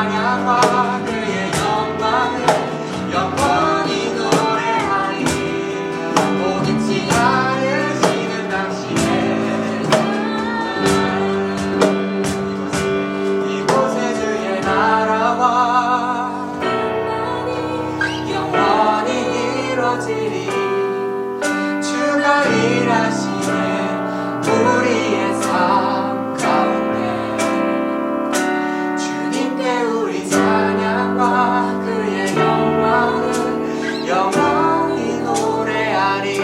찬양과 그의 영광을 영원히 노래하리. 오겠지 않으시는 당신의 이곳에 주의 나라와 영원히 이루어지리. 주가 일하시네 우리의 삶 가운데. 주님께 우리 찬양과 그의 영광을 영원히 노래하리.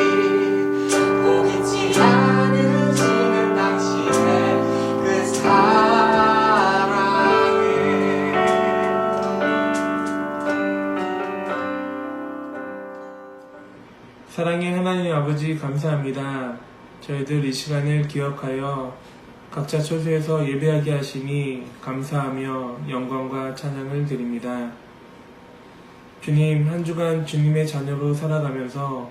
보이지 않으시는 당신의 그 사랑을. 사랑의 하나님 아버지 감사합니다. 저희들 이 시간을 기억하여 각자 처소에서 예배하게 하시니 감사하며 영광과 찬양을 드립니다. 주님, 한 주간 주님의 자녀로 살아가면서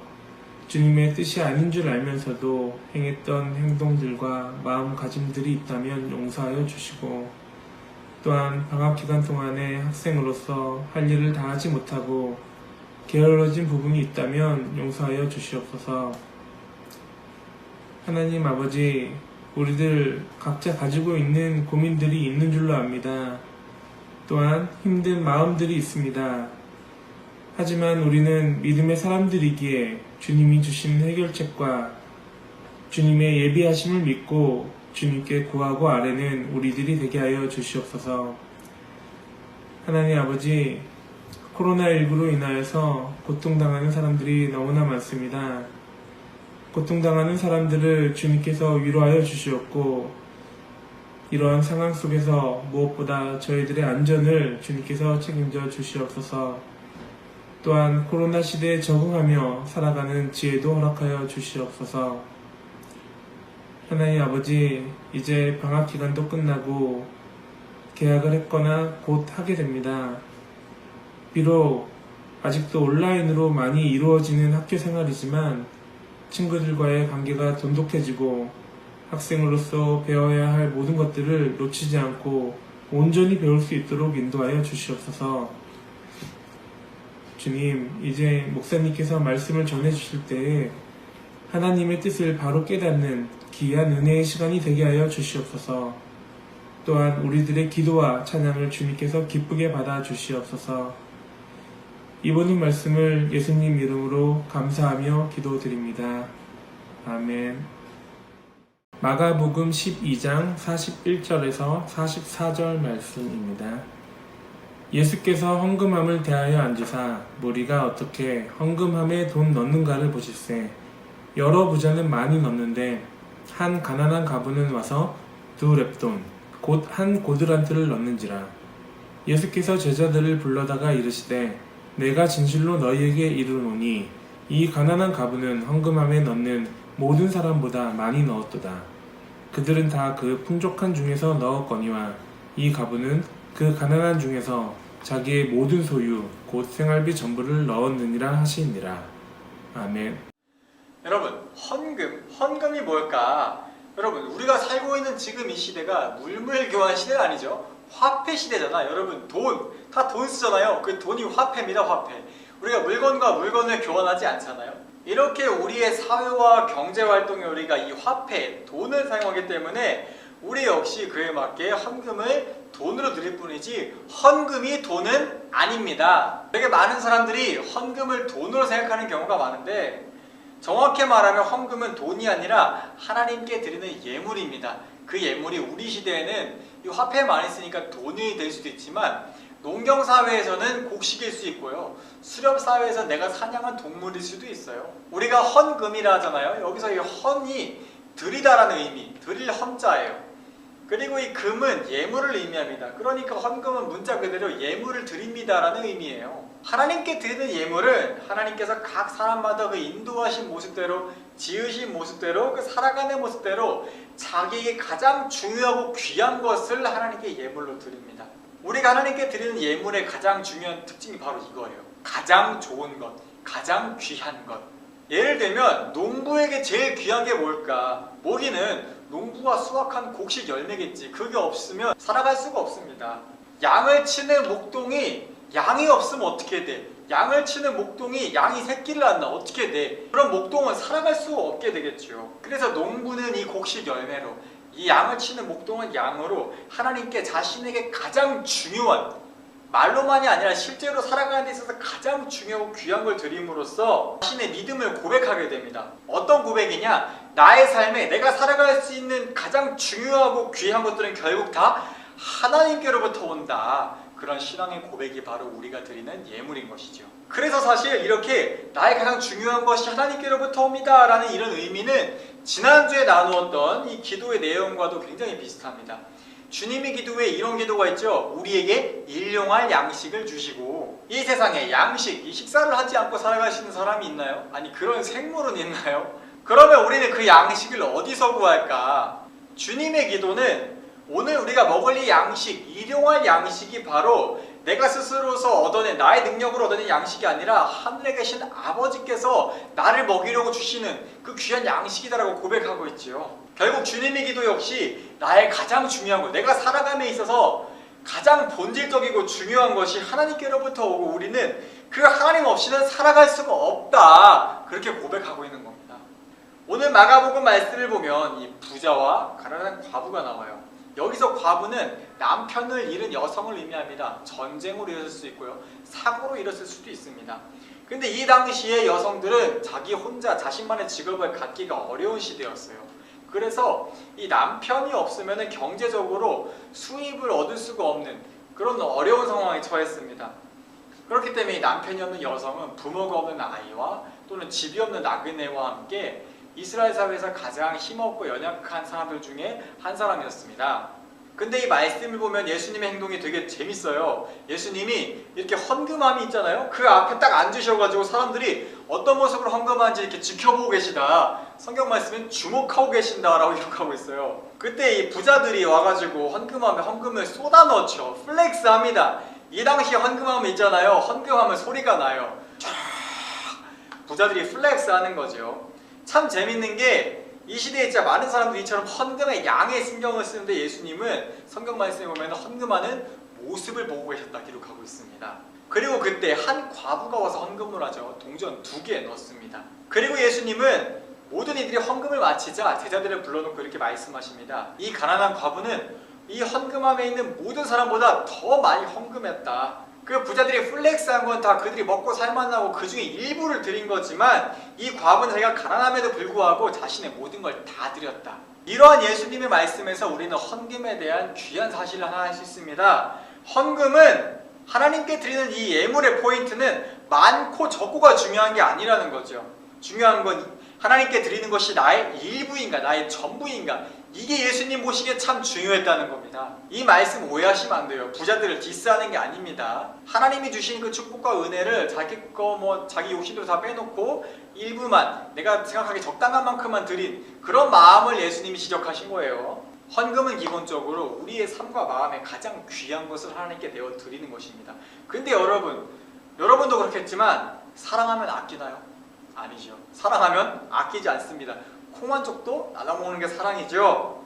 주님의 뜻이 아닌 줄 알면서도 행했던 행동들과 마음가짐들이 있다면 용서하여 주시고, 또한 방학기간 동안에 학생으로서 할 일을 다 하지 못하고 게을러진 부분이 있다면 용서하여 주시옵소서. 하나님 아버지, 우리들 각자 가지고 있는 고민들이 있는 줄로 압니다. 또한 힘든 마음들이 있습니다. 하지만 우리는 믿음의 사람들이기에 주님이 주신 해결책과 주님의 예비하심을 믿고 주님께 구하고 아뢰는 우리들이 되게 하여 주시옵소서. 하나님 아버지, 코로나19로 인하여서 고통당하는 사람들이 너무나 많습니다. 고통당하는 사람들을 주님께서 위로하여 주시었고, 이러한 상황 속에서 무엇보다 저희들의 안전을 주님께서 책임져 주시옵소서. 또한 코로나 시대에 적응하며 살아가는 지혜도 허락하여 주시옵소서. 하나님 아버지, 이제 방학 기간도 끝나고 개학을 했거나 곧 하게 됩니다. 비록 아직도 온라인으로 많이 이루어지는 학교 생활이지만 친구들과의 관계가 돈독해지고 학생으로서 배워야 할 모든 것들을 놓치지 않고 온전히 배울 수 있도록 인도하여 주시옵소서. 주님, 이제 목사님께서 말씀을 전해주실 때에 하나님의 뜻을 바로 깨닫는 귀한 은혜의 시간이 되게 하여 주시옵소서. 또한 우리들의 기도와 찬양을 주님께서 기쁘게 받아 주시옵소서. 이번 말씀을 예수님 이름으로 감사하며 기도드립니다. 아멘. 마가복음 12장 41절에서 44절 말씀입니다. 예수께서 헌금함을 대하여 앉으사 무리가 어떻게 헌금함에 돈 넣는가를 보실세. 여러 부자는 많이 넣는데 한 가난한 가부는 와서 2렙돈 곧 한 고드란트를 넣는지라. 예수께서 제자들을 불러다가 이르시되 내가 진실로 너희에게 이르노니 이 가난한 가부는 헌금함에 넣는 모든 사람보다 많이 넣었도다. 그들은 다 그 풍족한 중에서 넣었거니와 이 가부는 그 가난한 중에서 자기의 모든 소유 곧 생활비 전부를 넣었느니라 하시니라. 아멘. 여러분, 헌금이 뭘까? 여러분, 우리가 살고 있는 지금 이 시대가 물물교환 시대가 아니죠. 화폐 시대잖아. 여러분, 다 돈 쓰잖아요. 그 돈이 화폐입니다. 화폐. 우리가 물건과 물건을 교환하지 않잖아요. 이렇게 우리의 사회와 경제활동에 우리가 이 화폐, 돈을 사용하기 때문에 우리 역시 그에 맞게 헌금을 돈으로 드릴 뿐이지 헌금이 돈은 아닙니다. 되게 많은 사람들이 헌금을 돈으로 생각하는 경우가 많은데, 정확히 말하면 헌금은 돈이 아니라 하나님께 드리는 예물입니다. 그 예물이 우리 시대에는 이 화폐 많이 쓰니까 돈이 될 수도 있지만 농경사회에서는 곡식일 수 있고요. 수렵사회에서 내가 사냥한 동물일 수도 있어요. 우리가 헌금이라 하잖아요. 여기서 이 헌이 드리다라는 의미, 드릴 헌자예요. 그리고 이 금은 예물을 의미합니다. 그러니까 헌금은 문자 그대로 예물을 드립니다라는 의미예요. 하나님께 드리는 예물은 하나님께서 각 사람마다 그 인도하신 모습대로, 지으신 모습대로, 그 살아가는 모습대로 자기에게 가장 중요하고 귀한 것을 하나님께 예물로 드립니다. 우리가 하나님께 드리는 예물의 가장 중요한 특징이 바로 이거예요. 가장 좋은 것, 가장 귀한 것. 예를 들면 농부에게 제일 귀한 게 뭘까? 모기는 농부가 수확한 곡식 열매겠지. 그게 없으면 살아갈 수가 없습니다. 양을 치는 목동이 양이 없으면 어떻게 돼? 양을 치는 목동이 양이 새끼를 낳나 어떻게 돼? 그럼 목동은 살아갈 수 없게 되겠죠. 그래서 농부는 이 곡식 열매로, 이 양을 치는 목동은 양으로 하나님께 자신에게 가장 중요한, 말로만이 아니라 실제로 살아가는 데 있어서 가장 중요하고 귀한 걸 드림으로써 자신의 믿음을 고백하게 됩니다. 어떤 고백이냐? 나의 삶에 내가 살아갈 수 있는 가장 중요하고 귀한 것들은 결국 다 하나님께로부터 온다. 그런 신앙의 고백이 바로 우리가 드리는 예물인 것이죠. 그래서 사실 이렇게 나의 가장 중요한 것이 하나님께로부터 옵니다 라는 이런 의미는 지난주에 나누었던 이 기도의 내용과도 굉장히 비슷합니다. 주님의 기도에 이런 기도가 있죠. 우리에게 일용할 양식을 주시고. 이 세상에 양식, 이 식사를 하지 않고 살아가시는 사람이 있나요? 아니 그런 생물은 있나요? 그러면 우리는 그 양식을 어디서 구할까? 주님의 기도는 오늘 우리가 먹을 이 양식, 일용할 양식이 바로 내가 스스로서 얻어낸, 나의 능력으로 얻어낸 양식이 아니라 하늘에 계신 아버지께서 나를 먹이려고 주시는 그 귀한 양식이다라고 고백하고 있지요. 결국 주님의 기도 역시 나의 가장 중요한 것, 내가 살아감에 있어서 가장 본질적이고 중요한 것이 하나님께로부터 오고 우리는 그 하나님 없이는 살아갈 수가 없다. 그렇게 고백하고 있는 겁니다. 오늘 마가복음 말씀을 보면 이 부자와 가난한 과부가 나와요. 여기서 과부는 남편을 잃은 여성을 의미합니다. 전쟁으로 잃었을 수 있고요. 사고로 잃었을 수도 있습니다. 근데 이 당시에 여성들은 자기 혼자 자신만의 직업을 갖기가 어려운 시대였어요. 그래서 이 남편이 없으면 경제적으로 수입을 얻을 수가 없는 그런 어려운 상황에 처했습니다. 그렇기 때문에 이 남편이 없는 여성은 부모가 없는 아이와 또는 집이 없는 나그네와 함께 이스라엘 사회에서 가장 힘없고 연약한 사람들 중에 한 사람이었습니다. 근데 이 말씀을 보면 예수님의 행동이 되게 재밌어요. 예수님이 이렇게 헌금함이 있잖아요. 그 앞에 딱 앉으셔가지고 사람들이 어떤 모습으로 헌금하는지 이렇게 지켜보고 계시다. 성경 말씀은 주목하고 계신다라고 기록하고 있어요. 그때 이 부자들이 와가지고 헌금함에 헌금을 쏟아 넣죠. 플렉스합니다. 이 당시에 헌금함이 있잖아요. 헌금하면 소리가 나요. 쫙 부자들이 플렉스하는 거죠. 참 재밌는 게 이 시대에 진짜 많은 사람들이 이처럼 헌금에 양에 신경을 쓰는데 예수님은 성경 말씀에 보면 헌금하는 모습을 보고 계셨다 기록하고 있습니다. 그리고 그때 한 과부가 와서 헌금을 하죠. 동전 2개 넣습니다. 그리고 예수님은 모든 이들이 헌금을 마치자 제자들을 불러놓고 이렇게 말씀하십니다. 이 가난한 과부는 이 헌금함에 있는 모든 사람보다 더 많이 헌금했다. 그 부자들이 플렉스한 건 다 그들이 먹고 살만하고 그 중에 일부를 드린 거지만 이 과부는 자기가 가난함에도 불구하고 자신의 모든 걸 다 드렸다. 이러한 예수님의 말씀에서 우리는 헌금에 대한 귀한 사실을 하나 알 수 있습니다. 헌금은 하나님께 드리는 이 예물의 포인트는 많고 적고가 중요한 게 아니라는 거죠. 중요한 건 하나님께 드리는 것이 나의 일부인가 나의 전부인가, 이게 예수님 보시기에 참 중요했다는 겁니다. 이 말씀 오해하시면 안 돼요. 부자들을 디스하는 게 아닙니다. 하나님이 주신 그 축복과 은혜를 자기 거 자기 욕심대로 다 빼놓고 일부만 내가 생각하기에 적당한 만큼만 드린 그런 마음을 예수님이 지적하신 거예요. 헌금은 기본적으로 우리의 삶과 마음에 가장 귀한 것을 하나님께 내어 드리는 것입니다. 근데 여러분도 그렇겠지만 사랑하면 아끼나요? 아니죠. 사랑하면 아끼지 않습니다. 콩 한 쪽도 나눠먹는 게 사랑이죠.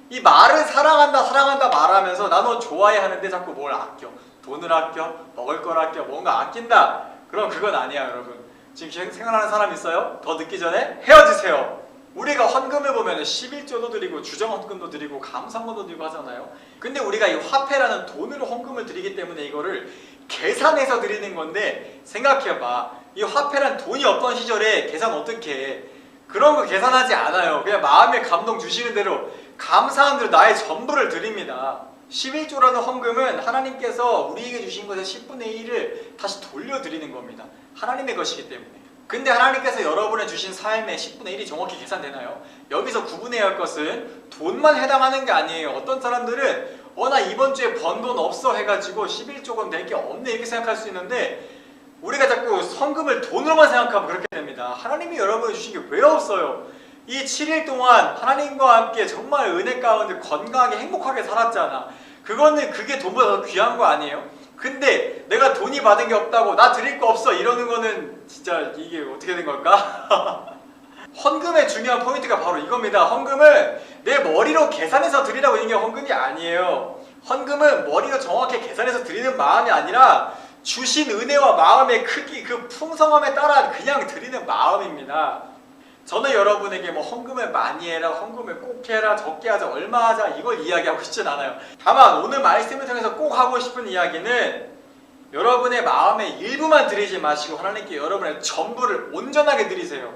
이 말을 사랑한다 말하면서 나 너 좋아해 하는데 자꾸 뭘 아껴. 돈을 아껴, 먹을 걸 아껴, 뭔가 아낀다. 그럼 그건 아니야 여러분. 지금 생각하는 사람 있어요? 더 늦기 전에 헤어지세요. 우리가 헌금을 보면 11조도 드리고 주정헌금도 드리고 감사헌금도 드리고 하잖아요. 근데 우리가 이 화폐라는 돈으로 헌금을 드리기 때문에 이거를 계산해서 드리는 건데, 생각해봐. 이 화폐란 돈이 없던 시절에 계산 어떻게 해? 그런 거 계산하지 않아요. 그냥 마음의 감동 주시는 대로 감사한 대로 나의 전부를 드립니다. 11조라는 헌금은 하나님께서 우리에게 주신 것의 10분의 1을 다시 돌려드리는 겁니다. 하나님의 것이기 때문에. 근데 하나님께서 여러분의 주신 삶의 10분의 1이 정확히 계산되나요? 여기서 구분해야 할 것은 돈만 해당하는 게 아니에요. 어떤 사람들은 나 이번 주에 번 돈 없어 해가지고 11조건 낼 게 없네 이렇게 생각할 수 있는데, 우리가 자꾸 헌금을 돈으로만 생각하면 그렇게 됩니다. 하나님이 여러분이 주신 게 왜 없어요? 이 7일 동안 하나님과 함께 정말 은혜 가운데 건강하게 행복하게 살았잖아. 그게 돈보다 더 귀한 거 아니에요? 근데 내가 돈이 받은 게 없다고 나 드릴 거 없어 이러는 거는 진짜 이게 어떻게 된 걸까? 헌금의 중요한 포인트가 바로 이겁니다. 헌금을 내 머리로 계산해서 드리라고 있는 게 헌금이 아니에요. 헌금은 머리가 정확히 계산해서 드리는 마음이 아니라 주신 은혜와 마음의 크기, 그 풍성함에 따라 그냥 드리는 마음입니다. 저는 여러분에게 뭐 헌금을 많이 해라, 헌금을 꼭 해라, 적게 하자, 얼마 하자 이걸 이야기하고 싶진 않아요. 다만 오늘 말씀을 통해서 꼭 하고 싶은 이야기는 여러분의 마음의 일부만 드리지 마시고 하나님께 여러분의 전부를 온전하게 드리세요.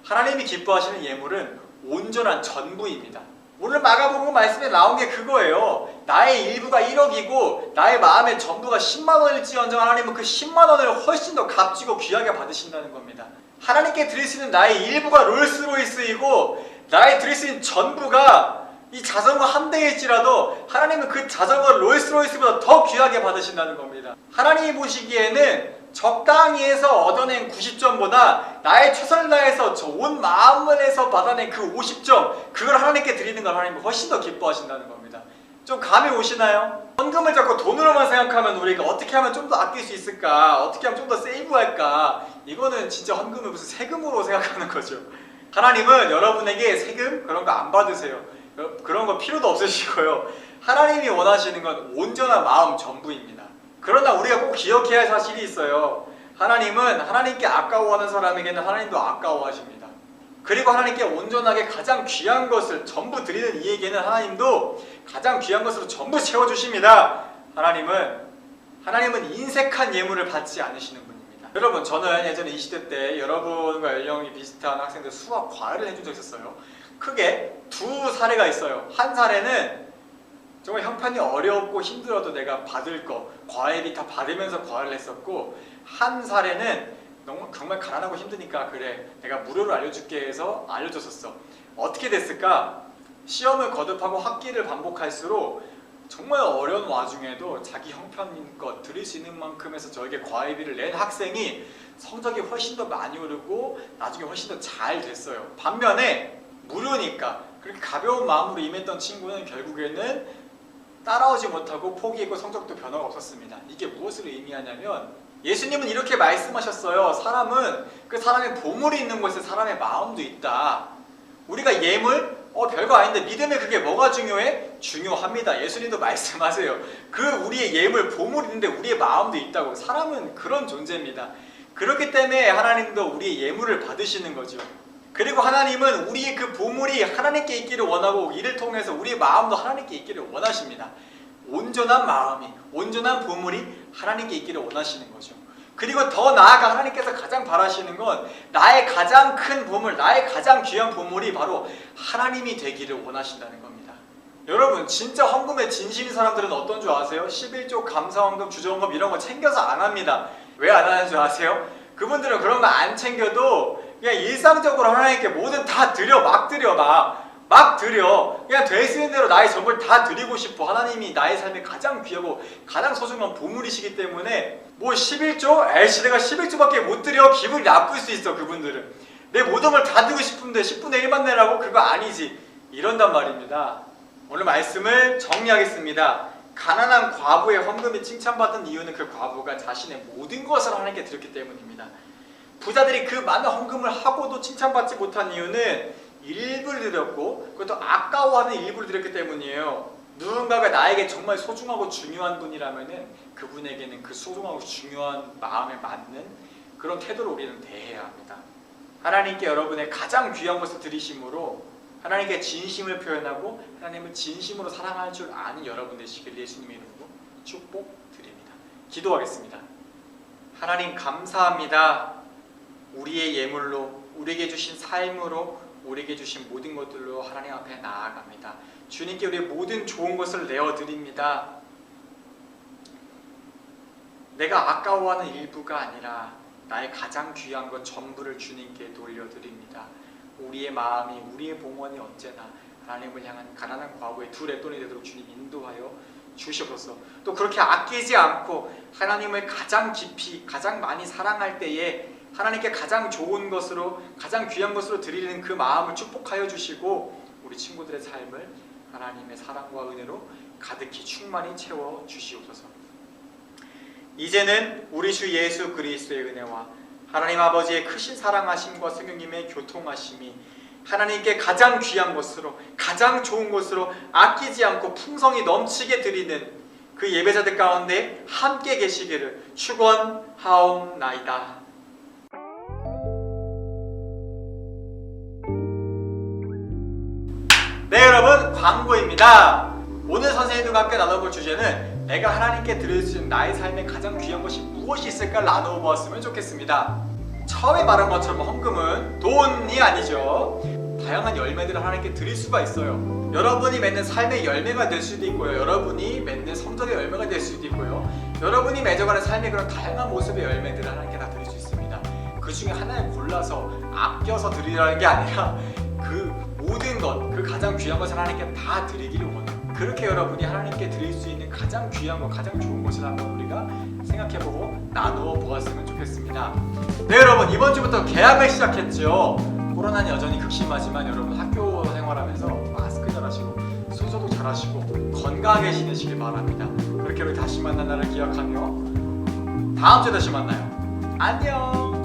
하나님이 기뻐하시는 예물은 온전한 전부입니다. 오늘 마가복음 말씀에 나온 게 그거예요. 나의 일부가 1억이고 나의 마음의 전부가 10만 원일지언정 하나님은 그 10만 원을 훨씬 더 값지고 귀하게 받으신다는 겁니다. 하나님께 드릴 수 있는 나의 일부가 롤스로이스이고 나의 드릴 수 있는 전부가 이 자전거 한 대일지라도 하나님은 그 자전거 롤스로이스보다 더 귀하게 받으신다는 겁니다. 하나님이 보시기에는 적당히 해서 얻어낸 90점보다 나의 최선을 다해서 저 온 마음을 해서 받아낸 그 50점 그걸 하나님께 드리는 걸 하나님은 훨씬 더 기뻐하신다는 겁니다. 좀 감이 오시나요? 헌금을 자꾸 돈으로만 생각하면 우리가 어떻게 하면 좀 더 아낄 수 있을까? 어떻게 하면 좀 더 세이브할까? 이거는 진짜 헌금을 무슨 세금으로 생각하는 거죠. 하나님은 여러분에게 세금 그런 거 안 받으세요. 그런 거 필요도 없으시고요. 하나님이 원하시는 건 온전한 마음 전부입니다. 그러나 우리가 꼭 기억해야 할 사실이 있어요. 하나님은 하나님께 아까워하는 사람에게는 하나님도 아까워하십니다. 그리고 하나님께 온전하게 가장 귀한 것을 전부 드리는 이에게는 하나님도 가장 귀한 것으로 전부 채워주십니다. 하나님은 인색한 예물을 받지 않으시는 분입니다. 여러분, 저는 예전에 20대 때 여러분과 연령이 비슷한 학생들 수학 과외를 해준 적이 있었어요. 크게 두 사례가 있어요. 한 사례는 정말 형편이 어렵고 힘들어도 내가 받을 거 과외비 다 받으면서 과외를 했었고, 한 사례는 정말 가난하고 힘드니까 그래 내가 무료로 알려줄게 해서 알려줬었어. 어떻게 됐을까? 시험을 거듭하고 학기를 반복할수록 정말 어려운 와중에도 자기 형편껏 드릴 수 있는 만큼 해서 저에게 과외비를 낸 학생이 성적이 훨씬 더 많이 오르고 나중에 훨씬 더 잘 됐어요. 반면에 무료니까 그렇게 가벼운 마음으로 임했던 친구는 결국에는 따라오지 못하고 포기했고 성적도 변화가 없었습니다. 이게 무엇을 의미하냐면 예수님은 이렇게 말씀하셨어요. 사람은 그 사람의 보물이 있는 곳에 사람의 마음도 있다. 우리가 예물? 별거 아닌데 믿음에 그게 뭐가 중요해? 중요합니다. 예수님도 말씀하세요. 그 우리의 예물, 보물이 있는데 우리의 마음도 있다고. 사람은 그런 존재입니다. 그렇기 때문에 하나님도 우리의 예물을 받으시는 거죠. 그리고 하나님은 우리의 그 보물이 하나님께 있기를 원하고 이를 통해서 우리의 마음도 하나님께 있기를 원하십니다. 온전한 마음이, 온전한 보물이 하나님께 있기를 원하시는 거죠. 그리고 더 나아가 하나님께서 가장 바라시는 건 나의 가장 큰 보물, 나의 가장 귀한 보물이 바로 하나님이 되기를 원하신다는 겁니다. 여러분, 진짜 헌금에 진심인 사람들은 어떤 줄 아세요? 11조 감사헌금, 주조헌금 이런 거 챙겨서 안 합니다. 왜 안 하는 줄 아세요? 그분들은 그런 거 안 챙겨도 그냥 일상적으로 하나님께 뭐든 다 드려, 막 드려, 막 드려. 그냥 될 수 있는 대로 나의 전부를 다 드리고 싶어. 하나님이 나의 삶에 가장 귀하고 가장 소중한 보물이시기 때문에 뭐 11조? 에이씨 내가 11조밖에 못 드려. 기분이 나쁠 수 있어. 그분들은 내 모든 걸 다 드리고 싶은데 10분의 1만 내라고? 그거 아니지. 이런단 말입니다. 오늘 말씀을 정리하겠습니다. 가난한 과부의 헌금이 칭찬받은 이유는 그 과부가 자신의 모든 것을 하나님께 드렸기 때문입니다. 부자들이 그 많은 헌금을 하고도 칭찬받지 못한 이유는 일부를 드렸고 그것도 아까워하는 일부를 드렸기 때문이에요. 누군가가 나에게 정말 소중하고 중요한 분이라면 그분에게는 그 소중하고 중요한 마음에 맞는 그런 태도로 우리는 대해야 합니다. 하나님께 여러분의 가장 귀한 것을 드리심으로 하나님께 진심을 표현하고 하나님을 진심으로 사랑할 줄 아는 여러분 되시길 예수님의 이름으로 축복드립니다. 기도하겠습니다. 하나님 감사합니다. 우리의 예물로, 우리에게 주신 삶으로, 우리에게 주신 모든 것들로 하나님 앞에 나아갑니다. 주님께 우리의 모든 좋은 것을 내어드립니다. 내가 아까워하는 일부가 아니라 나의 가장 귀한 것 전부를 주님께 돌려드립니다. 우리의 마음이, 우리의 봉헌이 언제나 하나님을 향한 가난한 과부의 두 렛돈이 되도록 주님 인도하여 주시옵소서. 또 그렇게 아끼지 않고 하나님을 가장 깊이, 가장 많이 사랑할 때에 하나님께 가장 좋은 것으로, 가장 귀한 것으로 드리는 그 마음을 축복하여 주시고 우리 친구들의 삶을 하나님의 사랑과 은혜로 가득히 충만히 채워 주시옵소서. 이제는 우리 주 예수 그리스도의 은혜와 하나님 아버지의 크신 사랑하심과 성령님의 교통하심이 하나님께 가장 귀한 것으로, 가장 좋은 것으로 아끼지 않고 풍성이 넘치게 드리는 그 예배자들 가운데 함께 계시기를 축원하옵나이다. 네, 여러분, 광고입니다. 오늘 선생님들과 함께 나눠볼 주제는 내가 하나님께 드릴 수 있는 나의 삶에 가장 귀한 것이 무엇이 있을까 나누어 보았으면 좋겠습니다. 처음에 말한 것처럼 헌금은 돈이 아니죠. 다양한 열매들을 하나님께 드릴 수가 있어요. 여러분이 맺는 삶의 열매가 될 수도 있고요. 여러분이 맺는 성적의 열매가 될 수도 있고요. 여러분이 맺어가는 삶의 그런 다양한 모습의 열매들을 하나님께 다 드릴 수 있습니다. 그 중에 하나를 골라서 아껴서 드리라는 게 아니라 그 모든 것, 그 가장 귀한 것을 하나님께 다 드리기를 원해요. 그렇게 여러분이 하나님께 드릴 수 있는 가장 귀한 것, 가장 좋은 것을 한번 우리가 생각해보고 나누어 보았으면 좋겠습니다. 네, 여러분, 이번 주부터 개학을 시작했죠. 코로나는 여전히 극심하지만 여러분 학교 생활하면서 마스크 잘하시고 손소독 잘하시고 건강하게 지내시길 바랍니다. 그렇게 우리 다시 만난 날을 기억하며 다음 주에 다시 만나요. 안녕.